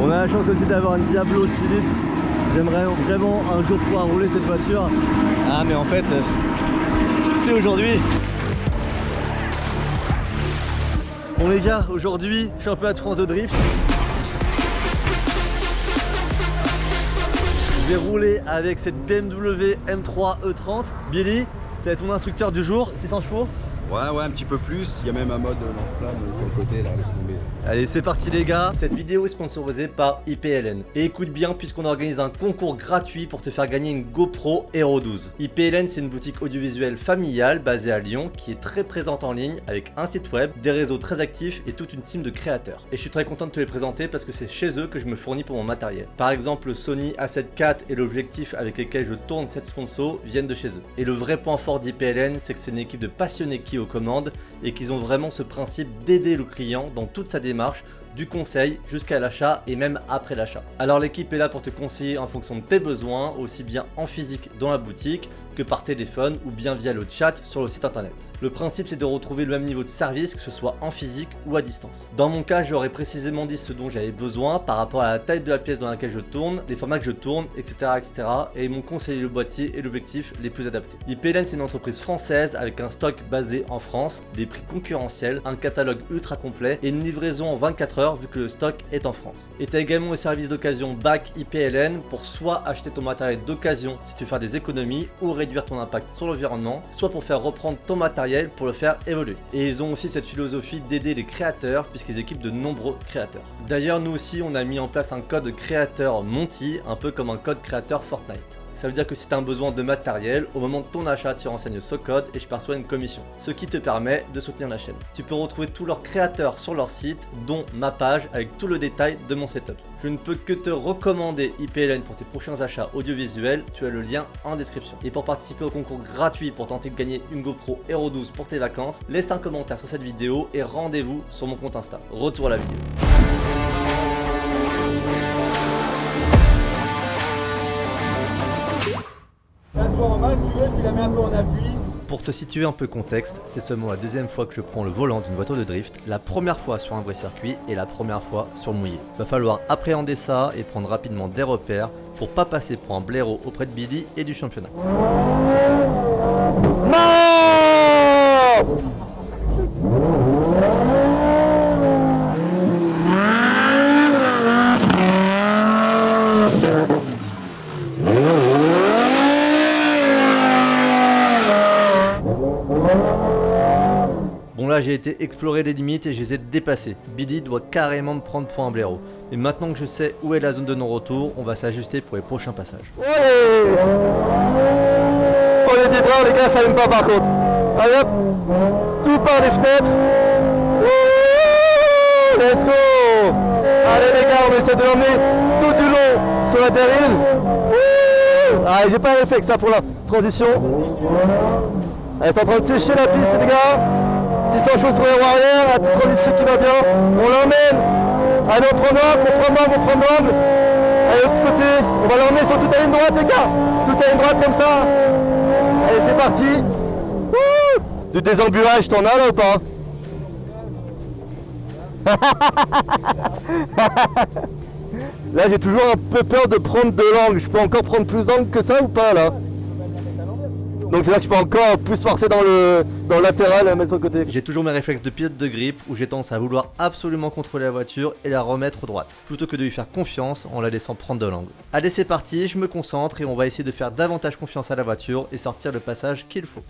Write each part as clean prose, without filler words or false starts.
On a la chance aussi d'avoir une Diablo 6 litres. J'aimerais vraiment un jour pouvoir rouler cette voiture. Ah mais en fait, c'est aujourd'hui. Bon les gars, aujourd'hui, championnat de France de drift. Je vais rouler avec cette BMW M3 E30. Billy, ça va être mon instructeur du jour, 600 chevaux. Ouais, un petit peu plus. Il y a même un mode lance-flamme sur le côté, là, laisse tomber. Allez, c'est parti les gars. Cette vidéo est sponsorisée par IPLN. Et écoute bien, puisqu'on organise un concours gratuit pour te faire gagner une GoPro Hero 12. IPLN, c'est une boutique audiovisuelle familiale basée à Lyon qui est très présente en ligne avec un site web, des réseaux très actifs et toute une team de créateurs. Et je suis très content de te les présenter parce que c'est chez eux que je me fournis pour mon matériel. Par exemple, le Sony A7 IV et l'objectif avec lesquels je tourne cette sponsor viennent de chez eux. Et le vrai point fort d'IPLN, c'est que c'est une équipe de passionnés qui aux commandes et qu'ils ont vraiment ce principe d'aider le client dans toute sa démarche, du conseil jusqu'à l'achat et même après l'achat. Alors l'équipe est là pour te conseiller en fonction de tes besoins, aussi bien en physique dans la boutique que par téléphone ou bien via le chat sur le site internet. Le principe c'est de retrouver le même niveau de service que ce soit en physique ou à distance. Dans mon cas, j'aurais précisément dit ce dont j'avais besoin par rapport à la taille de la pièce dans laquelle je tourne, les formats que je tourne, etc. et ils m'ont conseillé le boîtier et l'objectif les plus adaptés. IPLN c'est une entreprise française avec un stock basé en France, des prix concurrentiels, un catalogue ultra complet et une livraison en 24 heures vu que le stock est en France. Et tu as également le service d'occasion Back IPLN pour soit acheter ton matériel d'occasion si tu veux faire des économies ou réduire ton impact sur l'environnement, soit pour faire reprendre ton matériel pour le faire évoluer. Et ils ont aussi cette philosophie d'aider les créateurs puisqu'ils équipent de nombreux créateurs. D'ailleurs, nous aussi, on a mis en place un code créateur Monty, un peu comme un code créateur Fortnite. Ça veut dire que si tu as un besoin de matériel, au moment de ton achat, tu renseignes ce code et je perçois une commission, ce qui te permet de soutenir la chaîne. Tu peux retrouver tous leurs créateurs sur leur site, dont ma page avec tout le détail de mon setup. Je ne peux que te recommander IPLN pour tes prochains achats audiovisuels, tu as le lien en description. Et pour participer au concours gratuit pour tenter de gagner une GoPro Hero 12 pour tes vacances, laisse un commentaire sur cette vidéo et rendez-vous sur mon compte Insta. Retour à la vidéo. En bas, si tu veux, tu la mets un peu en appui. Pour te situer un peu contexte, c'est seulement la deuxième fois que je prends le volant d'une voiture de drift, la première fois sur un vrai circuit et la première fois sur le mouillé. Va falloir appréhender ça et prendre rapidement des repères pour pas passer pour un blaireau auprès de Billy et du championnat. Non! Bon là j'ai été explorer les limites et je les ai dépassées. Billy doit carrément me prendre pour un blaireau. Et maintenant que je sais où est la zone de non-retour, on va s'ajuster pour les prochains passages. Allez, on est des bras les gars, ça aime pas par contre. Allez hop, tout par les fenêtres. Wouh, let's go. Allez les gars, on essaie de l'emmener tout du long sur la dérive. Wouh. Allez, j'ai pas rien fait que ça pour la transition. Allez, c'est en train de sécher la piste les gars. 600 chevaux sur les roues arrière, la petite transition qui va bien, on l'emmène. Allez, on prend l'angle. Allez, de l'autre côté, on va l'emmener sur toute la ligne droite les gars. Toute la ligne droite comme ça. Allez, c'est parti. Wouh. Du désemburage, t'en as là ou pas? Là, j'ai toujours un peu peur de prendre de l'angle. Je peux encore prendre plus d'angle que ça ou pas là? Donc c'est là que je peux encore plus forcer dans le latéral et mettre sur le côté. J'ai toujours mes réflexes de pilote de grip où j'ai tendance à vouloir absolument contrôler la voiture et la remettre droite, plutôt que de lui faire confiance en la laissant prendre de l'angle. Allez c'est parti, je me concentre et on va essayer de faire davantage confiance à la voiture et sortir le passage qu'il faut.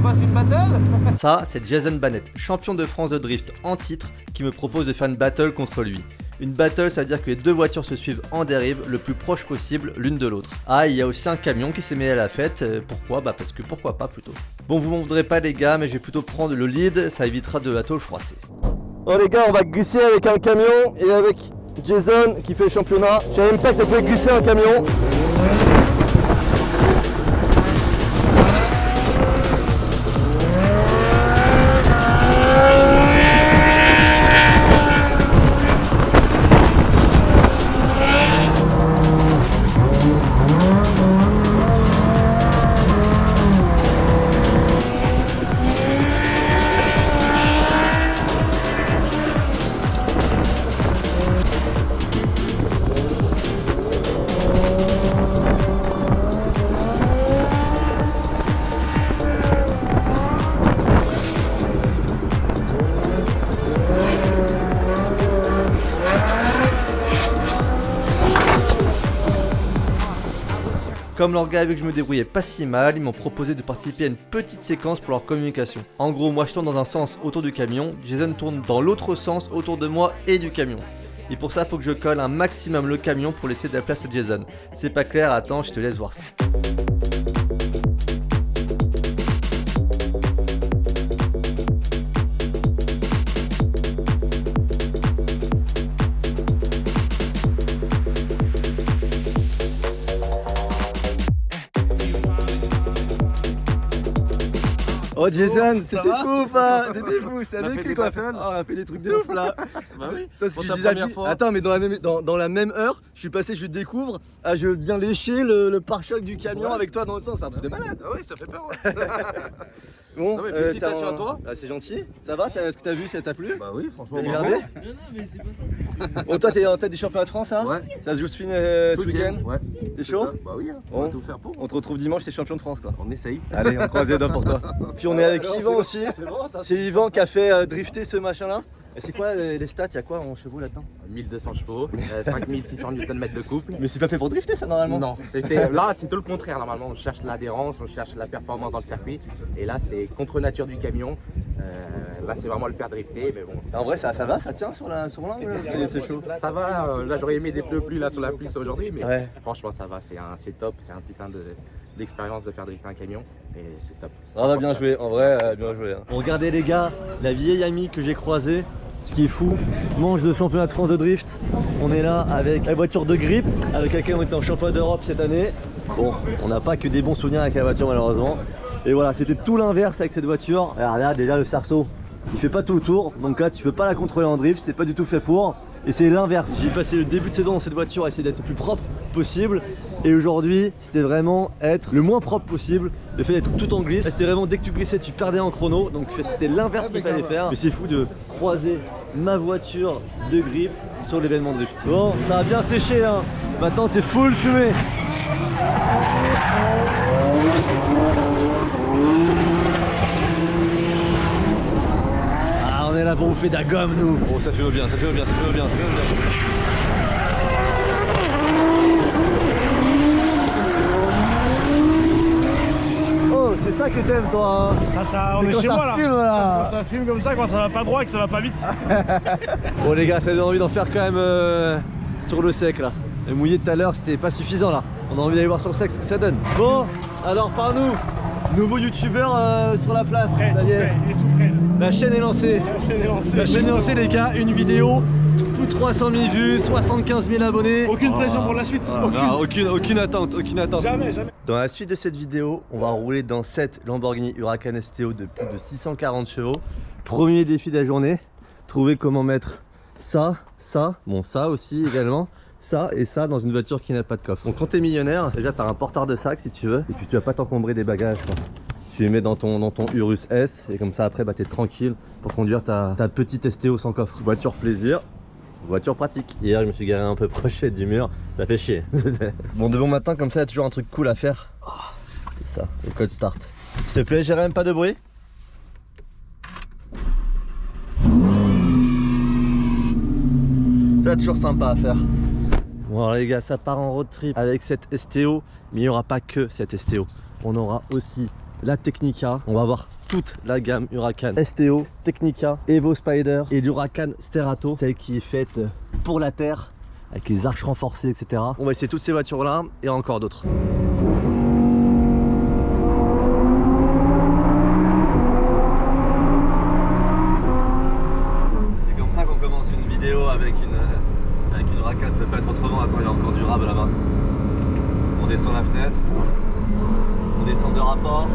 fasse une battle? Ça, c'est Jason Bannett, champion de France de drift en titre, qui me propose de faire une battle contre lui. Une battle, ça veut dire que les deux voitures se suivent en dérive, le plus proche possible l'une de l'autre. Ah, il y a aussi un camion qui s'est mêlé à la fête. Pourquoi? Bah parce que pourquoi pas plutôt. Bon, vous m'en voudrez pas les gars, mais je vais plutôt prendre le lead, ça évitera de la tôle froissée. Oh les gars, on va glisser avec un camion et avec Jason qui fait le championnat. Je savais même pas que ça pouvait glisser un camion. Comme leur gars a vu que je me débrouillais pas si mal, ils m'ont proposé de participer à une petite séquence pour leur communication. En gros, moi je tourne dans un sens autour du camion, Jason tourne dans l'autre sens autour de moi et du camion. Et pour ça, il faut que je colle un maximum le camion pour laisser de la place à Jason. C'est pas clair, attends, je te laisse voir ça. Oh Jason, c'était va fou ou pas? C'était fou, c'est On a avec fait lui des qu'on a battles. fait. On a fait des trucs de ouf là. Bah oui. Parce Pour que ta je disais à première Guy- fois. Attends, mais dans la même heure, je suis passé, je découvre, je viens lécher le pare-choc du camion Ouais. avec toi dans le sens, c'est un truc de malade. Ah oui, ça fait peur. Ouais. Bon, Non, mais félicitations t'as un- à toi. Ah, c'est gentil. Ça va? Est-ce que t'as vu, ça t'a plu? Bah oui, franchement. T'as bravo. regardé? Non, mais c'est pas ça. Bon, toi, t'es en tête du championnat de France, hein? Ouais. Ça se joue ce week-end? Ouais. T'es C'est chaud? ça. Bah oui, on va Bon. tout faire pour. On te retrouve dimanche, t'es champion de France quoi. On essaye. Allez, on croise les doigts pour toi. Puis on est avec Yvan aussi. C'est Yvan qui a fait drifter ce machin là. Et c'est quoi les stats? Y'a quoi en chevaux là-dedans? 1200 chevaux, 5600 Nm de couple. Mais c'est pas fait pour drifter ça normalement. Non, là c'est tout le contraire normalement. On cherche l'adhérence, on cherche la performance dans le circuit. Et là c'est contre nature du camion. Là c'est vraiment le faire drifter. Mais bon, En vrai ça va, ça tient sur l'un, c'est chaud. ça va. Là j'aurais aimé des pneus plus là sur la pluie aujourd'hui, mais Ouais. franchement ça va. C'est top. C'est un putain d'expérience de faire drifter un camion. Et c'est top. Ça va bien joué, en vrai bien joué. Hein. Regardez les gars, la vieille amie que j'ai croisée. Ce qui est fou, manche de championnat de France de drift. On est là avec la voiture de Grip, avec laquelle on était en championnat d'Europe cette année. Bon, on n'a pas que des bons souvenirs avec la voiture malheureusement. Et voilà, c'était tout l'inverse avec cette voiture. Alors là, déjà le cerceau, il fait pas tout le tour. Donc là, tu peux pas la contrôler en drift, c'est pas du tout fait pour. Et c'est l'inverse. J'ai passé le début de saison dans cette voiture à essayer d'être le plus propre possible. Et aujourd'hui, c'était vraiment être le moins propre possible. Le fait d'être tout en glisse. C'était vraiment dès que tu glissais, tu perdais en chrono. Donc c'était l'inverse qu'il fallait faire. Mais c'est fou de croiser ma voiture de Grip sur l'événement drift. Bon, ça a bien séché hein. Maintenant c'est full fumée. Ah, on est là pour bouffer de la gomme nous. Oh, ça fait bien, ça fait bien, ça fait bien, ça fait bien. Oh, c'est ça que t'aimes toi hein. Ça, on C'est est quand chez ça moi là. filme, là. Quand ça filme comme ça, quand ça va pas droit et que ça va pas vite. Bon les gars, ça donne envie d'en faire quand même sur le sec là. Le mouillé tout à l'heure c'était pas suffisant là. On a envie d'aller voir sur le sec ce que ça donne. Bon, alors par nous, nouveau youtubeur sur la place. Frais, Ça tout y est, frais, il est tout frais. la chaîne est lancée. La chaîne est lancée. La chaîne est lancée les gars, une vidéo, plus de 300 000 vues, 75 000 abonnés. Aucune pression pour la suite. Aucune attente, aucune attente. Jamais, jamais. Dans la suite de cette vidéo, on va rouler dans cette Lamborghini Huracan STO de plus de 640 chevaux. Premier défi de la journée, trouver comment mettre ça, bon ça aussi également, ça et ça dans une voiture qui n'a pas de coffre. Donc quand t'es millionnaire, déjà t'as un porteur de sac si tu veux, et puis tu vas pas t'encombrer des bagages quoi. Tu les mets dans ton Urus S et comme ça après bah, t'es tranquille pour conduire ta petite STO sans coffre. Voiture plaisir, voiture pratique. Hier je me suis garé un peu proche du mur, ça fait chier. Bon de bon matin comme ça il y a toujours un truc cool à faire. Oh, c'est ça, le code start. S'il te plaît Jérém, pas de bruit. C'est toujours sympa à faire. Bon alors les gars, ça part en road trip avec cette STO, mais il n'y aura pas que cette STO. On aura aussi la Technica. On va voir toute la gamme Huracan STO, Technica, Evo Spider et l'Huracan Sterato, celle qui est faite pour la terre avec les arches renforcées, etc. On va essayer toutes ces voitures là et encore d'autres. C'est comme ça qu'on commence une vidéo avec une Huracan, ça peut pas être autrement. Attends, il y a encore du rab là-bas. On descend la fenêtre, on descend de rapport.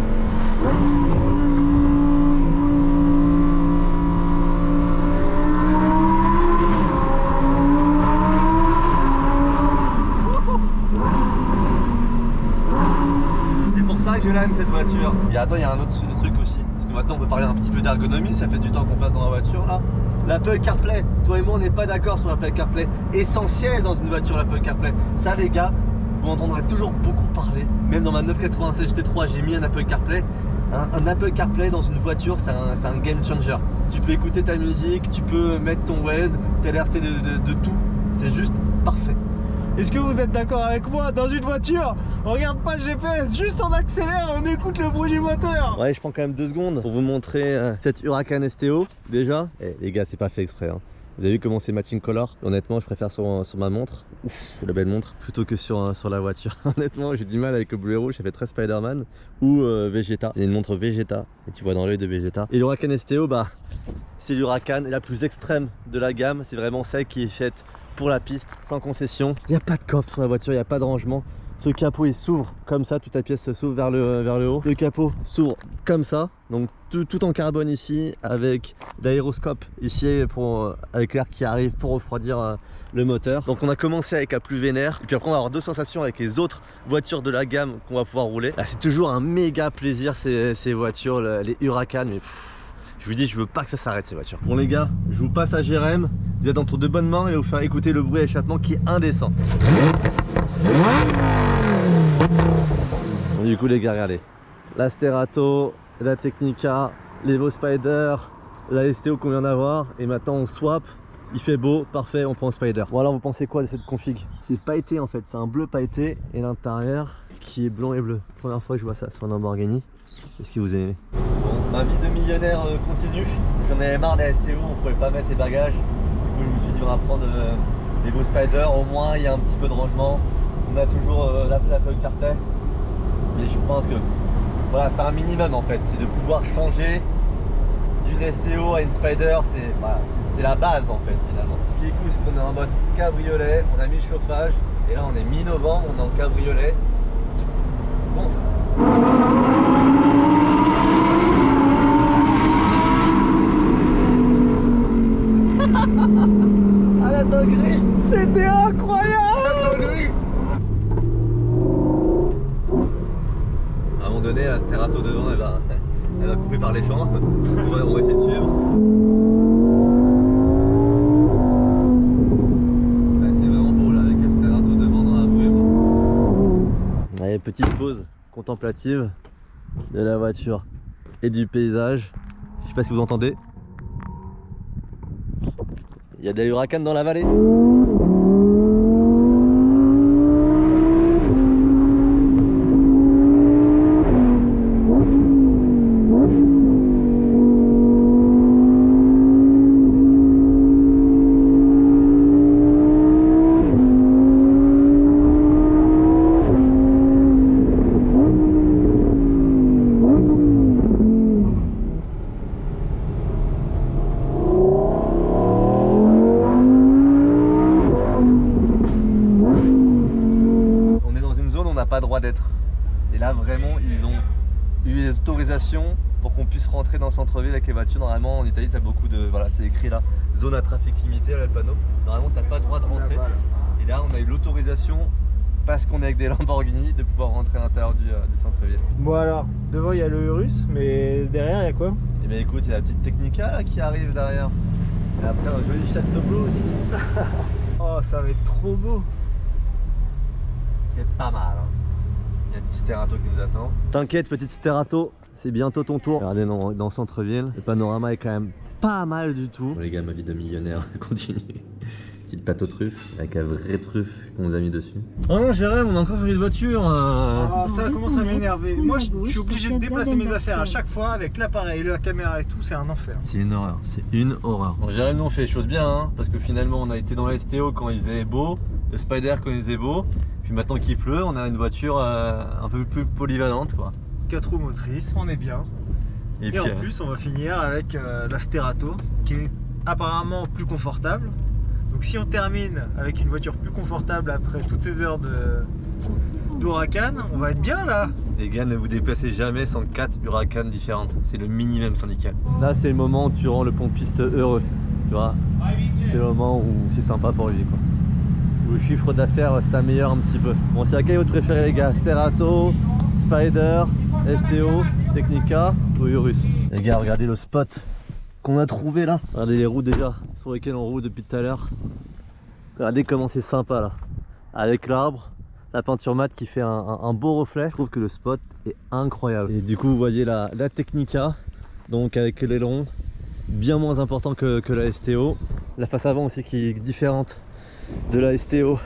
C'est pour ça que je l'aime cette voiture. Et attends, il y a un autre truc aussi. Parce que maintenant on peut parler un petit peu d'ergonomie, ça fait du temps qu'on passe dans la voiture là. L'Apple CarPlay, toi et moi on n'est pas d'accord sur l'Apple CarPlay. Essentiel dans une voiture l'Apple CarPlay. Ça les gars, vous entendrez toujours beaucoup parler. Même dans ma 996 GT3 j'ai mis un Apple CarPlay. Un Apple CarPlay dans une voiture c'est un game changer. Tu peux écouter ta musique, tu peux mettre ton Waze, t'alerter de tout. C'est juste parfait. Est-ce que vous êtes d'accord avec moi? Dans une voiture, on regarde pas le GPS, juste on accélère, on écoute le bruit du moteur. Ouais, je prends quand même 2 secondes pour vous montrer cette Huracan STO déjà. Et les gars, c'est pas fait exprès. Hein. Vous avez vu comment c'est matching color? Honnêtement, je préfère sur ma montre, ouf, la belle montre, plutôt que sur la voiture. Honnêtement, j'ai du mal avec le bleu et rouge. J'ai fait très Spider-Man ou Vegeta. C'est une montre Vegeta et tu vois dans l'œil de Vegeta. Et l'Huracan STO, bah, c'est l'Huracan la plus extrême de la gamme. C'est vraiment celle qui est faite pour la piste, sans concession. Il n'y a pas de coffre sur la voiture, il n'y a pas de rangement. Ce capot il s'ouvre comme ça, toute la pièce s'ouvre vers le haut. Le capot s'ouvre comme ça, donc tout en carbone ici, avec l'aéroscope ici avec l'air qui arrive pour refroidir le moteur. Donc on a commencé avec la plus vénère, et puis après on va avoir 2 sensations avec les autres voitures de la gamme qu'on va pouvoir rouler. C'est toujours un méga plaisir ces voitures, les Huracan, mais je vous dis, je veux pas que ça s'arrête ces voitures. Bon les gars, je vous passe à Jérém. Vous êtes entre de bonnes mains et vous faire écouter le bruit d'échappement qui est indécent. Bon, du coup les gars, regardez. La Sterato, la Technica, l'Evo Spider, la STO qu'on vient d'avoir. Et maintenant on swap. Il fait beau, parfait, on prend Spider. Bon alors vous pensez quoi de cette config? C'est pailleté en fait, c'est un bleu pailleté et l'intérieur qui est blanc et bleu. Première fois que je vois ça sur un Lamborghini. Est-ce que vous aimez? Bon, ma vie de millionnaire continue. J'en avais marre des STO, on pouvait pas mettre les bagages. Du coup je me suis dit on va prendre l'Evo Spider, au moins il y a un petit peu de rangement. On a toujours l'Apple CarPlay. Mais je pense que voilà, c'est un minimum en fait, c'est de pouvoir changer d'une STO à une Spider, c'est la base en fait finalement. Ce qui est cool, c'est qu'on est en mode cabriolet, on a mis le chauffage et là on est mi-novembre, on est en cabriolet. Bon ça. Ah la dinguerie, C'était incroyable. À un moment donné, la Sterato devant, elle va couper par les champs. On va essayer de suivre. Ouais, c'est vraiment beau là, avec la Sterato devant dans la brume. Allez, petite pause contemplative de la voiture et du paysage. Je sais pas si vous entendez. Il y a des Huracans dans la vallée. Pas droit d'être. Et là vraiment ils ont eu des autorisations pour qu'on puisse rentrer dans le centre-ville avec les voitures. Normalement en Italie t'as beaucoup de... Voilà, c'est écrit là, zone à trafic limité, là le panneau. Normalement t'as pas le droit de rentrer. Et là on a eu l'autorisation, parce qu'on est avec des Lamborghini, de pouvoir rentrer à l'intérieur du centre-ville. Bon alors, devant il y a le Urus, mais derrière il y a quoi? Et bien écoute, il y a la petite Technica là qui arrive derrière. Et après un joli château bleu aussi. Oh ça va être trop beau. C'est pas mal hein. Il y a une petite Sterato qui nous attend. T'inquiète petite Sterato, c'est bientôt ton tour. Regardez dans le centre-ville, le panorama est quand même pas mal du tout. Bon, les gars, ma vie de millionnaire continue. Petite pâte aux truffes, avec la vraie truffe qu'on nous a mis dessus. Oh non, Jérém, on a encore changé de voiture. Ah, ça commence à m'énerver. Moi, je suis obligé de déplacer mes affaires à chaque fois avec l'appareil, la caméra et tout, c'est un enfer. C'est une horreur, c'est une horreur. Bon, Jérém, nous on fait les choses bien, hein, parce que finalement on a été dans la STO quand il faisait beau, le Spider quand il faisait beau, puis maintenant qu'il pleut, on a une voiture un peu plus polyvalente, quoi. 4 roues motrices, on est bien. Et puis, en plus, on va finir avec la Sterato, qui est apparemment plus confortable. Donc si on termine avec une voiture plus confortable après toutes ces heures d'Huracan, on va être bien là. Les gars, ne vous déplacez jamais sans 4 Huracan différentes, c'est le minimum syndical. Là, c'est le moment où tu rends le pompiste heureux, tu vois. C'est le moment où c'est sympa pour lui, quoi. Où le chiffre d'affaires s'améliore un petit peu. Bon, c'est laquelle votre préférée, les gars? Sterato, Spider, STO, Technica ou Urus? Les gars, regardez le spot qu'on a trouvé là. Regardez les roues déjà sur lesquelles on roule depuis tout à l'heure. Regardez comment c'est sympa là. Avec l'arbre, la peinture mate qui fait un beau reflet. Je trouve que le spot est incroyable. Et du coup, vous voyez la Technica, donc avec l'aileron bien moins important que la STO. La face avant aussi qui est différente de la STO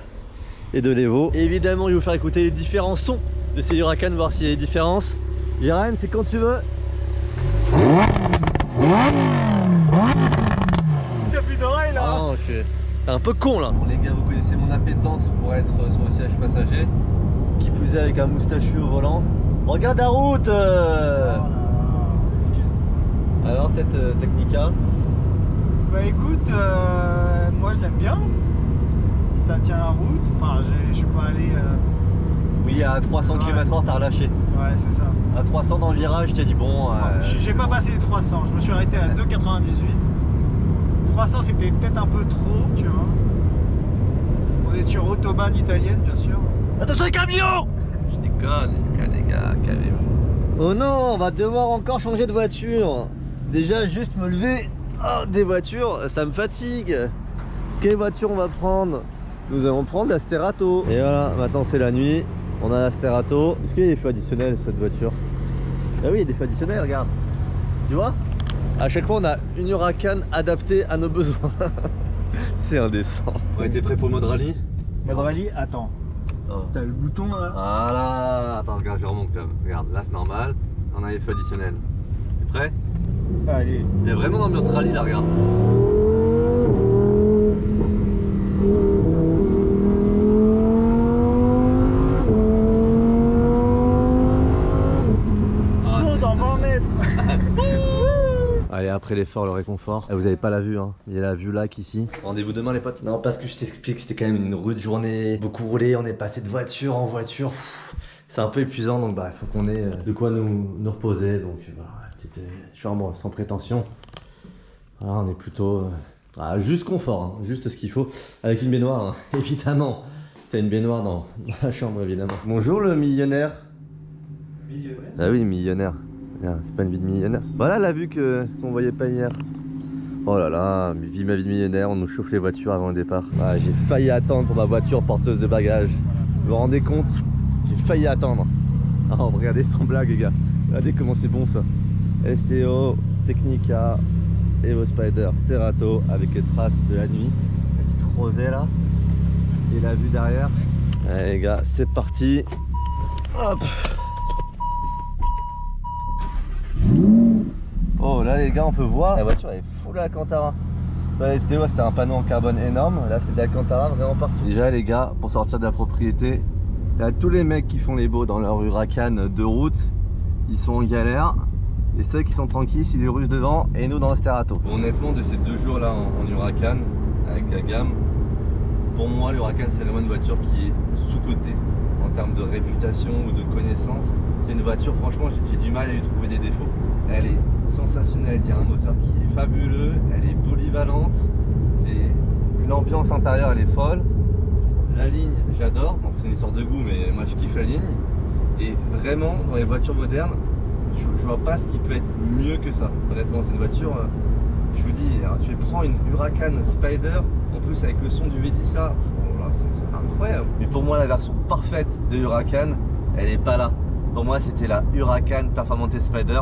et de l'Evo. Évidemment, je vais vous faire écouter les différents sons de ces Huracan, voir s'il y a des différences. Jérém, c'est quand tu veux. T'as plus d'oreilles là. Ah non, je suis un peu con là. Bon, les gars, vous connaissez mon appétence pour être sur le siège passager. Qui plus est avec un moustachu au volant. Regarde la route. Excuse-moi. Alors cette Technica. Bah écoute, moi je l'aime bien. Ça tient la route. Enfin, je suis pas allé. Oui, à 300 km/h t'as relâché. Ouais, c'est ça. À 300 dans le virage, t'as dit bon. J'ai pas passé les 300, je me suis arrêté à 2,98. 300 c'était peut-être un peu trop, tu vois. On est sur autobahn italienne, bien sûr. Attention les camions. Je déconne les gars, calmez-vous. Oh non, on va devoir encore changer de voiture. Déjà, juste me lever des voitures, ça me fatigue. Quelle voiture on va prendre? Nous allons prendre la Sterato. Et voilà, maintenant c'est la nuit. On a la Sterato. Est-ce qu'il y a des feux additionnels cette voiture? Ah oui, il y a des feux additionnels, regarde. Tu vois? À chaque fois, on a une Huracan adaptée à nos besoins. C'est indécent. On était prêt pour le mode rallye? Mode rallye, attends. Oh. T'as le bouton là. Voilà. Attends, regarde, je remonte quand même. Regarde, là c'est normal. On a les feux additionnels. T'es prêt? Allez. Il y a vraiment l'ambiance rallye là, regarde. Allez, après l'effort, le réconfort. Vous avez pas la vue, hein. Il y a la vue là qu'ici. Rendez-vous demain les potes. Non, parce que je t'explique, c'était quand même une rude journée. Beaucoup roulé, on est passé de voiture en voiture. C'est un peu épuisant, donc bah il faut qu'on ait de quoi nous reposer. Donc voilà, petite chambre sans prétention. Voilà, on est plutôt juste confort, hein, juste ce qu'il faut. Avec une baignoire, hein, évidemment. T'as une baignoire dans la chambre, évidemment. Bonjour le millionnaire. Millionnaire? Ah oui, millionnaire. C'est pas une vie de millionnaire. Voilà la vue qu'on voyait pas hier. Oh là là, vie ma vie de millionnaire, on nous chauffe les voitures avant le départ. Ah, j'ai failli attendre pour ma voiture porteuse de bagages. Vous vous rendez compte? J'ai failli attendre. Oh, regardez sans blague les gars. Regardez comment c'est bon ça. STO, Technica, Evo Spider, Sterato avec les traces de la nuit. La petite rosée là. Et la vue derrière. Allez les gars, c'est parti. Hop. Oh là les gars, on peut voir la voiture est full Alcantara. La STO c'est un panneau en carbone énorme, là c'est de l'Alcantara vraiment partout. Déjà les gars, pour sortir de la propriété, là tous les mecs qui font les beaux dans leur Huracan de route, ils sont en galère. Et ceux qui sont tranquilles, c'est les Russes devant et nous dans le Sterato. Bon, honnêtement, de ces 2 jours là en Huracan avec la gamme, pour moi l'Huracan c'est vraiment une voiture qui est sous-cotée en termes de réputation ou de connaissance. C'est une voiture, franchement, j'ai du mal à lui trouver des défauts. Elle est sensationnelle, il y a un moteur qui est fabuleux, elle est polyvalente, l'ambiance intérieure elle est folle. La ligne, j'adore, bon, c'est une histoire de goût, mais moi je kiffe la ligne. Et vraiment, dans les voitures modernes, je vois pas ce qui peut être mieux que ça. Honnêtement, c'est une voiture, je vous dis, alors, tu prends une Huracan Spider, en plus avec le son du Vedisa, oh c'est incroyable. Mais pour moi, la version parfaite de Huracan, elle est pas là. Pour moi, c'était la Huracan Performante Spider.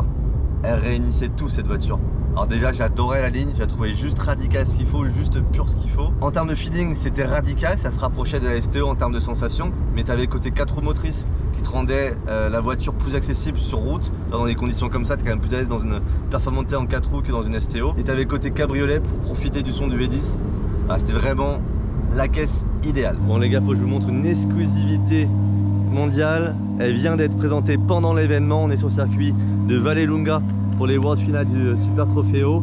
elle réunissait tout cette voiture. Alors déjà j'adorais la ligne, je la trouvais juste radicale ce qu'il faut, juste pure ce qu'il faut. En termes de feeling c'était radical, ça se rapprochait de la STO en termes de sensations, mais tu avais le côté 4 roues motrices qui te rendait la voiture plus accessible sur route. Dans des conditions comme ça, tu es quand même plus à l'aise dans une performante en 4 roues que dans une STO. Et tu avais le côté cabriolet pour profiter du son du V10. Voilà, c'était vraiment la caisse idéale. Bon les gars, faut que je vous montre une exclusivité mondiale. Elle vient d'être présentée pendant l'événement. On est sur le circuit de Vallelunga pour les World Finals du Super Trofeo.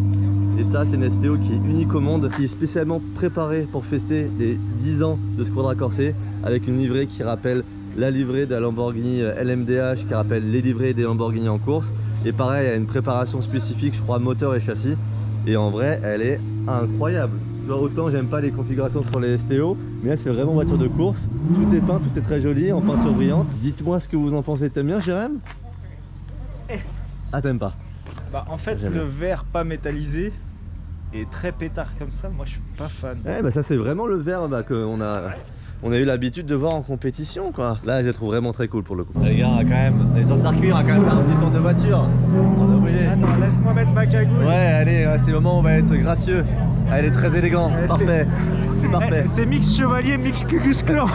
Et ça c'est une STO qui est unique au monde, qui est spécialement préparée pour fêter les 10 ans de Squadra Corse, avec une livrée qui rappelle la livrée de la Lamborghini LMDH, qui rappelle les livrées des Lamborghini en course. Et pareil, elle a une préparation spécifique, je crois, moteur et châssis. Et en vrai, elle est incroyable. Tu vois, autant j'aime pas les configurations sur les STO, mais là c'est vraiment voiture de course. Tout est peint, tout est très joli, en peinture brillante. Dites-moi ce que vous en pensez. T'aimes bien, Jérém? Ah, t'aimes pas? Bah, en fait, le verre pas métallisé est très pétard comme ça. Moi, je suis pas fan. Ouais, bah ça c'est vraiment le verre qu'on a eu l'habitude de voir en compétition, quoi. Là, je les trouve vraiment très cool pour le coup. Les gars, quand même, on est sur le circuit, on va quand même faire un petit tour de voiture. On est obligé. Attends, laisse-moi mettre ma cagoule. Ouais, allez, c'est le moment où on va être gracieux. Elle est très élégant, parfait. C'est parfait. C'est mix chevalier, mix cucus clan.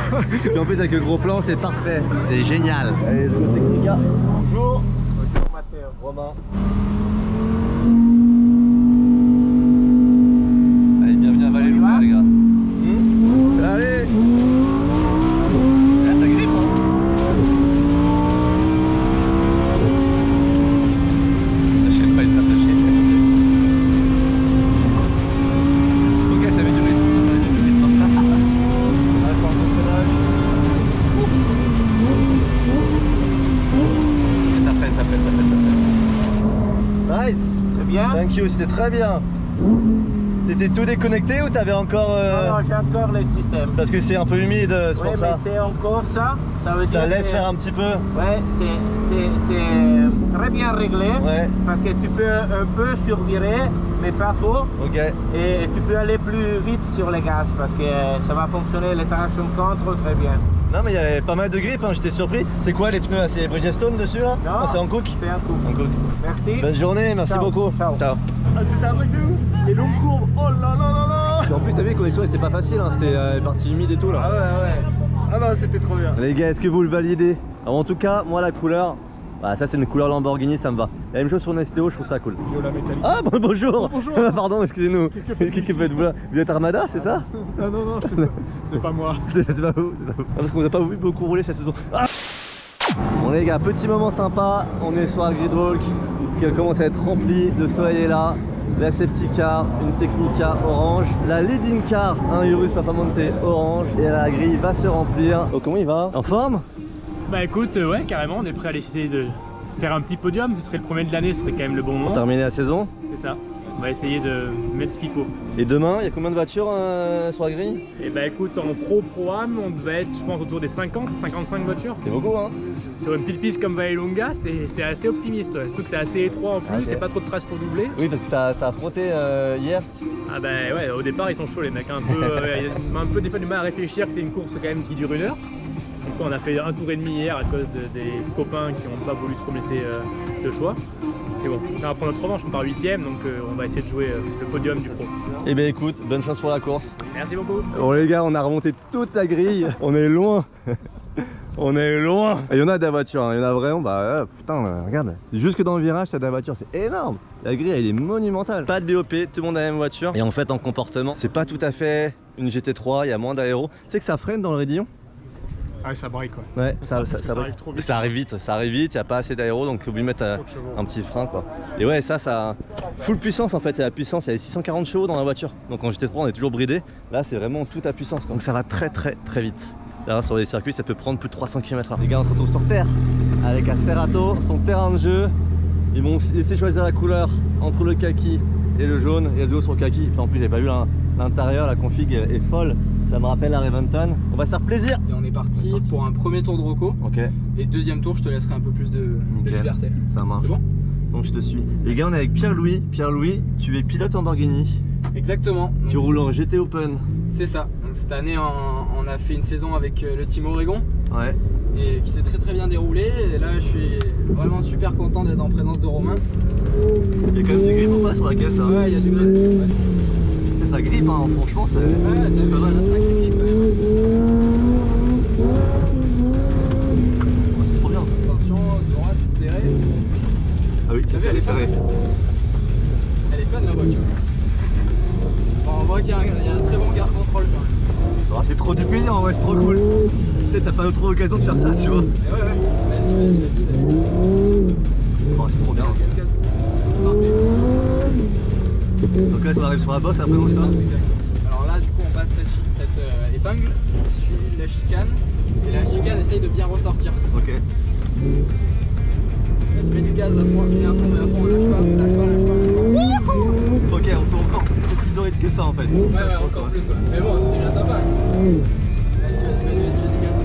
Et en plus avec le gros plan, c'est parfait. C'est génial. Allez, let's go Technica. Bonjour. Bonjour Mathéo. Romain. Allez, bienvenue à Vallelunga les gars. Allez. Là, ça grippe hein. N'achète pas une place à chier. Ok, ça met du rythme. Ça met du rythme. Là, c'est en contre-nage. Ça freine, ça freine, ça freine, ça freine. Nice. C'est bien. Thank you, c'était très bien. T'étais tout déconnecté ou t'avais encore... Non, j'ai encore le système. Parce que c'est un peu humide, c'est Ouais, pour ça. mais c'est encore ça. Ça veut Ça dire laisse que- faire un petit peu. Ouais, c'est très bien réglé. Ouais. Parce que tu peux un peu survirer, mais pas trop. Ok. Et tu peux aller plus vite sur les gaz parce que ça va fonctionner, les traction control très bien. Non mais il y avait pas mal de grippe, hein, j'étais surpris. C'est quoi les pneus? C'est Bridgestone dessus là? Non, Ah, c'est en Cook? C'est un coup. En Cook. Merci. Bonne journée, merci Ciao. beaucoup. Ciao. Ah, c'était un truc de ouf. Les longues courbes. Oh là là là là. En plus t'as vu les conditions c'était pas facile, hein, c'était partie humide et tout là. Ah ouais, ouais. Ah non, c'était trop bien. Les gars, est-ce que vous le validez? Alors en tout cas, moi la couleur, bah, ça c'est une couleur Lamborghini, ça me va. La même chose sur une STO, je trouve ça cool. Viola métallique. Ah bon, bonjour. Bonjour. Pardon, excusez-nous. Qui faites-vous là? Vous êtes Armada, c'est ça? Ah non, non, c'est pas moi. C'est pas vous, c'est pas vous. Ah, parce qu'on vous a pas vu beaucoup rouler cette saison. Ah bon les gars, petit moment sympa, on est sur un gridwalk qui commence à être rempli, le soleil est là, la safety car, une Technica orange, la leading car, un Urus Performante orange, et la grille va se remplir. Oh comment il va? En forme? Bah écoute, ouais carrément, on est prêt à essayer de faire un petit podium, ce serait le premier de l'année, ce serait quand même le bon Pour moment. terminer la saison. C'est ça, on va essayer de mettre ce qu'il faut. Et demain, il y a combien de voitures sur la grille? Et bah écoute, en pro-am, on devait être je pense autour des 50, 55 voitures. C'est beaucoup hein? Sur une petite piste comme Vallelunga, c'est assez optimiste, ouais. Surtout que c'est assez étroit en plus, Ok. c'est pas trop de traces pour doubler. Oui parce que ça a frotté hier. Ah bah ouais, au départ ils sont chauds les mecs, un peu des fois du mal à réfléchir que c'est une course quand même qui dure 1 heure. Donc on a fait un tour et demi hier à cause des copains qui n'ont pas voulu trop me laisser de choix. Et bon, on va prendre notre revanche, on part 8ème, donc on va essayer de jouer le podium du pro. Eh bien écoute, bonne chance pour la course. Merci beaucoup. Bon les gars, on a remonté toute la grille, on est loin. On est loin. Il y en a des voitures, hein. Il y en a vraiment, bah putain, regarde. Jusque dans le virage, t'as des voitures, c'est énorme. La grille, elle est monumentale. Pas de BOP, tout le monde a la même voiture. Et en fait, en comportement, c'est pas tout à fait une GT3, il y a moins d'aéro. Tu sais que ça freine dans le raidillon? Ah, ça braille quoi. Ouais, parce que ça arrive trop vite. Ça arrive vite, il n'y a pas assez d'aéro, donc t'es obligé de mettre Trop de chevaux. un petit frein quoi. Et ouais, ça full puissance en fait, c'est la puissance, il y a les 640 chevaux dans la voiture. Donc en GT3 on est toujours bridé, là c'est vraiment toute à puissance quoi. Donc ça va très vite. Là sur les circuits ça peut prendre plus de 300 km/h. Les gars on se retrouve sur terre avec Asterato, son terrain de jeu. Ils m'ont laissé choisir la couleur entre le kaki et le jaune, et let's go sur le kaki. Enfin, en plus j'ai pas vu l'intérieur, la config est folle. Ça me rappelle la Reventon. On va se faire plaisir. Et on est parti pour un premier tour de Rocco. Ok, Et deuxième tour, je te laisserai un peu plus de nickel. liberté. Ça marche. C'est bon? Donc je te suis. Les gars, on est avec Pierre-Louis. Pierre-Louis, tu es pilote Lamborghini. Exactement. Tu Donc, roules en GT Open. C'est ça. Donc cette année, on a fait une saison avec le Team Oregon. Ouais. et qui s'est très bien déroulé. Et là, je suis vraiment super content d'être en présence de Romain. Il y a quand même du grip ou pas sur la caisse hein? Ouais, il y a du grip. Ouais. Ça grippe, hein, franchement, c'est Ouais, t'as vu, pas mal. ça grip quand même. C'est trop bien. Attention, droite serrée. Ah oui, T'as vu, elle est serré. Elle est fun la voiture. Bon, on voit qu'il y a un très bon garde-contrôle quand même. Oh, c'est trop du plaisir en vrai, c'est trop cool. Peut-être t'as pas trop l'occasion de faire ça, tu vois. Et ouais, vas-y. Oh, c'est trop bien. Casse. Parfait. Donc là, on arrive sur la bosse, après on ça. Alors là, du coup, on passe cette épingle, suivi de la chicane, et la chicane essaye de bien ressortir. Ok. Tu mets du gaz à fond, tu mets à fond, on lâche pas. Ok, on peut encore plus de rythme que ça en fait. Ouais, encore plus. Ouais. Mais bon, c'était bien sympa. Vas-y, du gaz.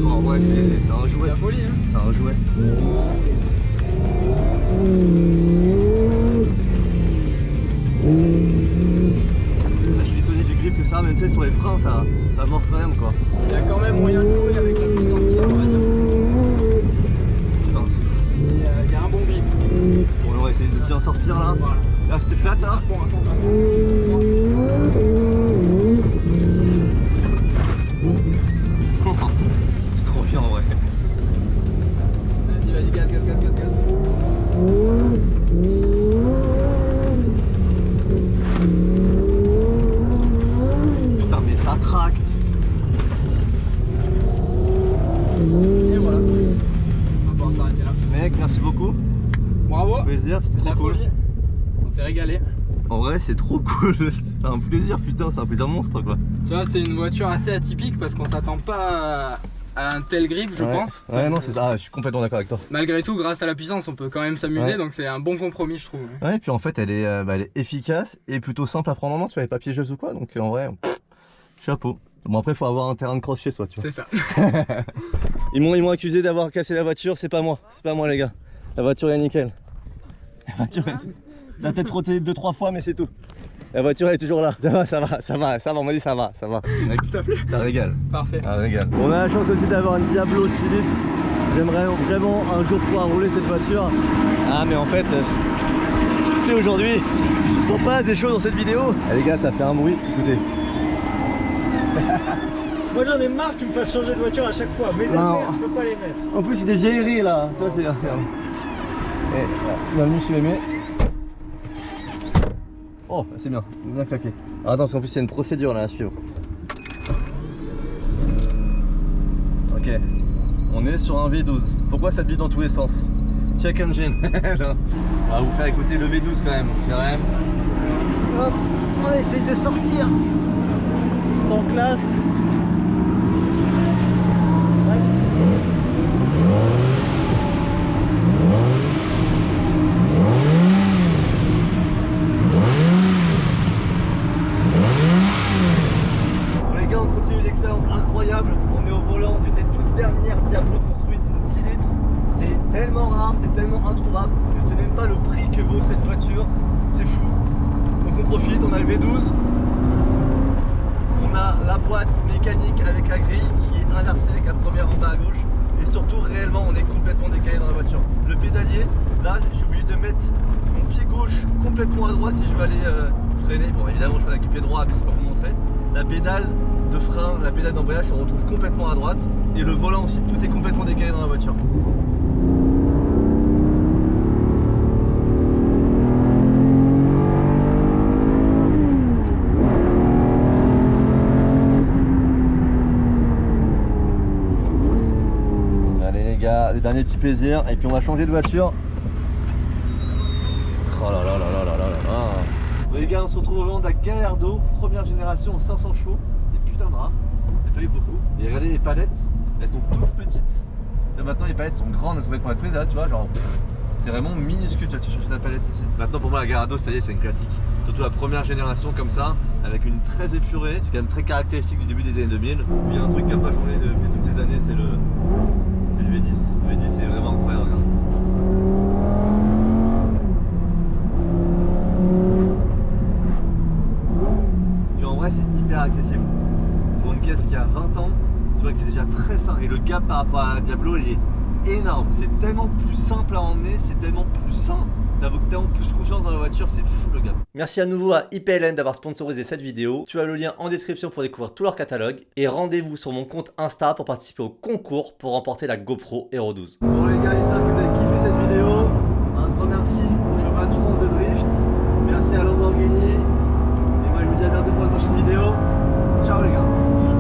Oh, en vrai, c'est un C'est jouet. la folie, hein. C'est un jouet. Là, je suis étonné du grip que ça, même tu sais, sur les freins, ça mord quand même quoi. Il y a quand même moyen de jouer avec la puissance qu'il y a, on va dire. Putain, c'est fou. Il y a un bon grip. Bon, on va essayer de bien sortir là. Voilà. Là, c'est flat hein. À fond. C'est trop bien en vrai. Vas-y, gaz. Putain, mais ça tracte. Et voilà. On va pouvoir s'arrêter là. Mec, merci beaucoup. Bravo. Plaisir, c'était La trop cool. folie. On s'est régalé. En vrai, c'est trop cool. C'est un plaisir, putain, c'est un plaisir monstre quoi. Tu vois, c'est une voiture assez atypique parce qu'on s'attend pas à un tel grip, je pense. Ouais, non, c'est ça, je suis complètement d'accord avec toi. Malgré tout, grâce à la puissance, on peut quand même s'amuser, Ouais. donc c'est un bon compromis, je trouve. Ouais, et puis en fait, elle est efficace et plutôt simple à prendre en main, tu vois, elle est pas piégeuse ou quoi, donc en vrai, chapeau. Bon, après, faut avoir un terrain de cross chez soi, tu vois. C'est ça. Ils m'ont accusé d'avoir cassé la voiture, c'est pas moi, les gars. La voiture est nickel. La voiture, elle a peut-être frotté 2-3 fois, mais c'est tout. La voiture elle est toujours là. Ça va, on m'a dit ça va. Mec, ça régale. Parfait. Ça régale. On a la chance aussi d'avoir une Diablo 6 litres. J'aimerais vraiment un jour pouvoir rouler cette voiture. Ah, mais en fait, c'est aujourd'hui. Il s'en passe des choses dans cette vidéo. Ah, les gars, ça fait un bruit, écoutez. Moi j'en ai marre que tu me fasses changer de voiture à chaque fois. Mes Non. affaires, je peux pas les mettre. En plus, il est vieilleries là. Tu vois, c'est. Bienvenue chez Mémé. Oh, c'est bien claqué. Alors, attends, parce qu'en plus, il y a une procédure là à suivre. Ok, on est sur un V12. Pourquoi ça bip dans tous les sens? Check engine. On va vous faire écouter le V12 quand même. Jérém. Hop, on essaye de sortir. Sans classe. Bon les gars, on continue une expérience incroyable. On est au volant d'une des toutes dernières Diablo construites, une 6 litres. C'est tellement rare, c'est tellement introuvable. Je sais même pas le prix que vaut cette voiture. C'est fou. Donc on profite, on a le V12. On a la boîte mécanique avec la grille qui est inversée avec la première en bas à gauche. Et surtout, réellement, on est complètement décalé dans la voiture. Le pédalier, là, j'ai obligé de mettre mon pied gauche complètement à droite si je veux aller freiner. Bon, évidemment, je fais avec le pied droit, mais c'est pas pour montrer. La pédale de frein, la pédale d'embrayage, on retrouve complètement à droite. Et le volant aussi, tout est complètement décalé dans la voiture. Allez les gars, le dernier petit plaisir, et puis on va changer de voiture. Oh là là là là là là là là. Les gars, on se retrouve au volant de la Gallardo, première génération aux 500 chevaux. C'est putain de rare, j'ai pas eu beaucoup. Et regardez les palettes, elles sont toutes petites. Là, maintenant les palettes sont grandes, elles sont faites pour être prises là, tu vois, genre c'est vraiment minuscule, tu vois, tu cherches la palette ici. Maintenant pour moi la Gallardo, ça y est, c'est une classique. Surtout la première génération comme ça, avec une très épurée, c'est quand même très caractéristique du début des années 2000. Il y a un truc qui n'a pas changé depuis toutes ces années, c'est le V10. Le V10 c'est vraiment incroyable. Regarde. Puis en vrai c'est hyper accessible. Pour gap par rapport à la Diablo, il est énorme. C'est tellement plus simple à emmener, c'est tellement plus sain. T'as tellement plus confiance dans la voiture, c'est fou le gap. Merci à nouveau à IPLN d'avoir sponsorisé cette vidéo. Tu as le lien en description pour découvrir tout leur catalogue. Et rendez-vous sur mon compte Insta pour participer au concours pour remporter la GoPro Hero 12. Bon les gars, j'espère que vous avez kiffé cette vidéo. Un grand merci au championnat de France de drift. Merci à Lamborghini. Et moi je vous dis à bientôt pour une prochaine vidéo. Ciao les gars.